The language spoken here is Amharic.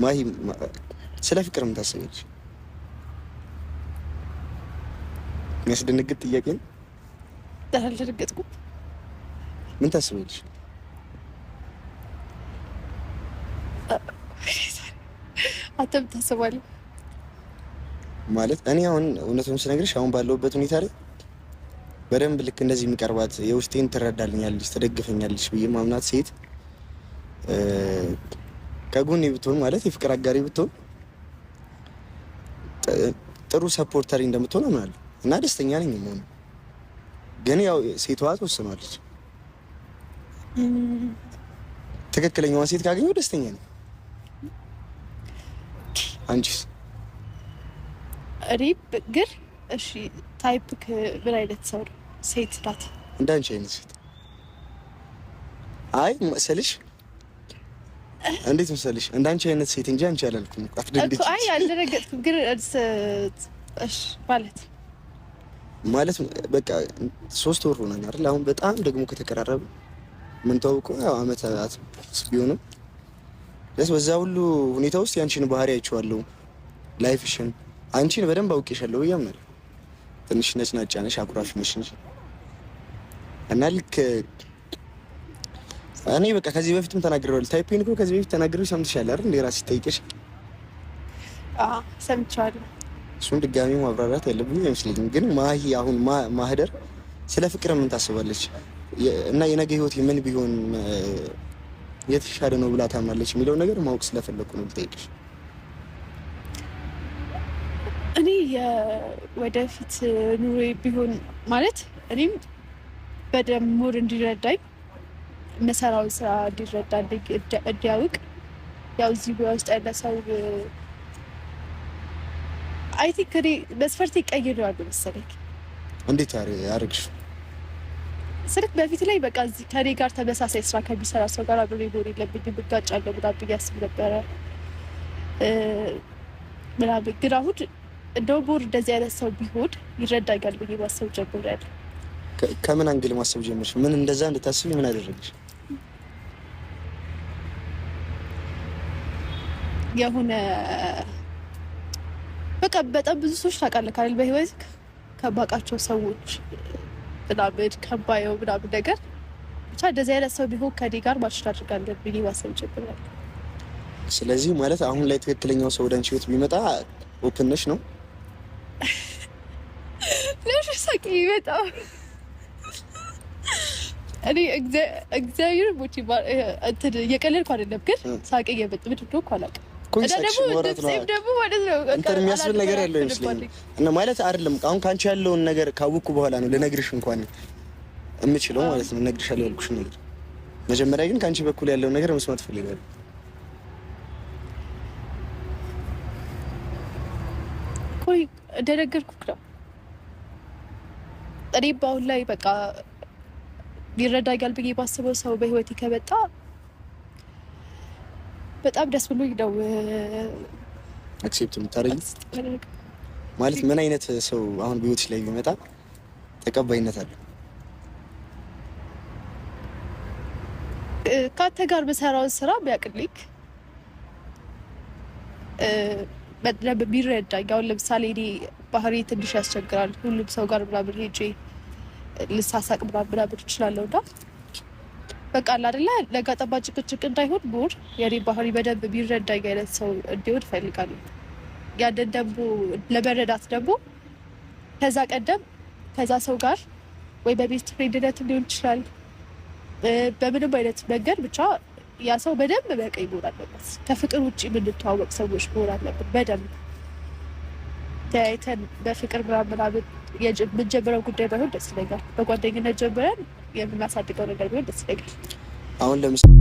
ማሂ ስለ ፍቅር ምን ታስቢያለሽ? የሚያስደነግጥ ጥያቄ ነው። አልደነገጥኩም። ምን ታስቢያለሽ? አንተም ታስባለህ ማለት እኔ አሁን እውነቱን ስነግርሽ አሁን ባለውበት ሁኔታ ላይ በደንብ ልክ እንደዚህ የሚቀርባት የውስጤን ትረዳልኛለች፣ ትደግፈኛለች ብዬ ማምናት ሴት ከጎኔ ብትሆን ማለት የፍቅር አጋሪ ብትሆን ጥሩ ሰፖርተሪ እንደምትሆን አምናለሁ እና ደስተኛ ነኝ የምሆነው። ግን ያው ሴቷ ትወስናለች። ትክክለኛዋን ሴት ካገኘው ደስተኛ ነኝ። አንቺስ? እኔ ግን እሺ ታይፕክ ምን አይነት ሰው ነው? ሴት ናት እንዳንቺ አይነት ሴት? አይ መሰልሽ እንዴት መሰልሽ እንዳንቺ አይነት ሴት እንጂ አንቺ አላልኩም እኮ አትደንግጪ። አይ አልደረገጥኩም። ግን እሺ ማለት በቃ 3 ወር ሆነን አይደል? አሁን በጣም ደግሞ ከተቀራረበ ምን ታውቀው ያው አመታት ቢሆንም በዛ ሁሉ ሁኔታ ውስጥ ያንቺን ባህሪ አይቼዋለሁ። ላይፍሽን አንቺን በደንብ አውቄሻለሁ ያምናል። ትንሽ ነጭናጫ ነሽ፣ አኩራፊ ነሽ እንጂ እና ልክ እኔ በቃ ከዚህ በፊትም ተናግሬዋለሁ። ታይፒንግ እኮ ከዚህ በፊት ተናግሬው ሰምተሻል አይደል? እንደ ራስሽ ጠይቀሽ ሰምቻለሁ። እሱን ድጋሚ ማብራራት ያለብኝ አይመስለኝም። ግን ማሂ አሁን ማህደር ስለ ፍቅር ምን ታስባለች እና የነገ ህይወት ምን ቢሆን የተሻለ ነው ብላ ታምናለች የሚለው ነገር ማወቅ ስለፈለኩ ነው ልጠይቅሽ። እኔ የወደፊት ኑሮ ቢሆን ማለት እኔም በደንብ ሞር እንዲረዳኝ መሰራው ስራ እንዲረዳ እንዲያውቅ ያው እዚህ ውስጥ ያለ ሰው አይ ቲንክ እኔ መስፈርት ይቀይራል መሰለኝ። እንዴት አርግሽ? ስልክ በፊት ላይ በቃ እዚህ ከኔ ጋር ተመሳሳይ ስራ ከሚሰራ ሰው ጋር አብሬ ኖር የለብኝም ብጋጫለሁ ምናምን ብዬ አስብ ነበረ ምናምን። ግን አሁን እንደው ቦር እንደዚህ አይነት ሰው ቢሆን ይረዳኛል ብዬ ማሰብ ጀምሬያለሁ። ከምን አንግል ማሰብ ጀመርሽ? ምን እንደዛ እንድታስቢ ምን አደረገሽ? የሆነ በቃ በጣም ብዙ ሰዎች ታውቃለህ ካለ በህይወት ከባቃቸው ሰዎች ምናምን ከባየው ምናምን ነገር ብቻ እንደዚህ አይነት ሰው ቢሆን ከኔ ጋር ማሽን አድርጋለን ብዬ ማሰብ ጀምሬያለሁ። ስለዚህ ማለት አሁን ላይ ትክክለኛው ሰው ወደ አንቺ ህይወት ቢመጣ ኦፕን ነሽ ነው? ለሽ ሳቂ በጣም እኔ እግዚአብሔር ሞቲ እንትን እየቀለድኩ አይደለም፣ ግን ሳቂ እየመጣ ምንድን ነው እኮ አላውቅም። ደግሞ ማለት ነው እንትን የሚያስብል ነገር ያለው ይመስለኛል። እና ማለት አይደለም አሁን ካንቺ ያለውን ነገር ካወቅኩ በኋላ ነው ልነግርሽ እንኳን የምችለው ማለት ነው። ልነግርሻለሁ ያልኩሽ ነገር መጀመሪያ ግን ካንቺ በኩል ያለውን ነገር መስማት ፈልጋለሁ። ቆይ እንደነገርኩህ ነው እኔ በአሁን ላይ በቃ ሊረዳኛል ብዬ ባስበው ሰው በህይወቴ ከመጣ በጣም ደስ ብሎኝ ነው አክሴፕት የምታደርጊው። ማለት ምን አይነት ሰው አሁን በህይወትሽ ላይ ቢመጣ ተቀባይነት አለው? ከአንተ ጋር በሰራውን ስራ ቢያቅልኝ በደንብ ቢረዳኝ። አሁን ለምሳሌ እኔ ባህሪ ትንሽ ያስቸግራል። ሁሉም ሰው ጋር ምናምን ሄጄ ልሳሳቅ ምናምን እችላለሁ እና በቃ አይደለ ለጋጠባ ጭቅጭቅ እንዳይሆን ሞር የኔ ባህሪ በደንብ ቢረዳኝ አይነት ሰው እንዲሆን እፈልጋለሁ። ያንን ደግሞ ለመረዳት ደግሞ ከዛ ቀደም ከዛ ሰው ጋር ወይ በቤስት ፍሬንድነት ሊሆን ይችላል በምንም አይነት መንገድ ብቻ ያ ሰው በደንብ በቀኝ መሆን አለበት። ከፍቅር ውጭ የምንተዋወቅ ሰዎች መሆን አለብን። በደንብ ተያይተን በፍቅር ምናምን የምንጀምረው ጉዳይ ባይሆን ደስ ይለኛል። በጓደኝነት ጀምረን የምናሳድገው ነገር ቢሆን ደስ ይለኛል። አሁን ለምሳሌ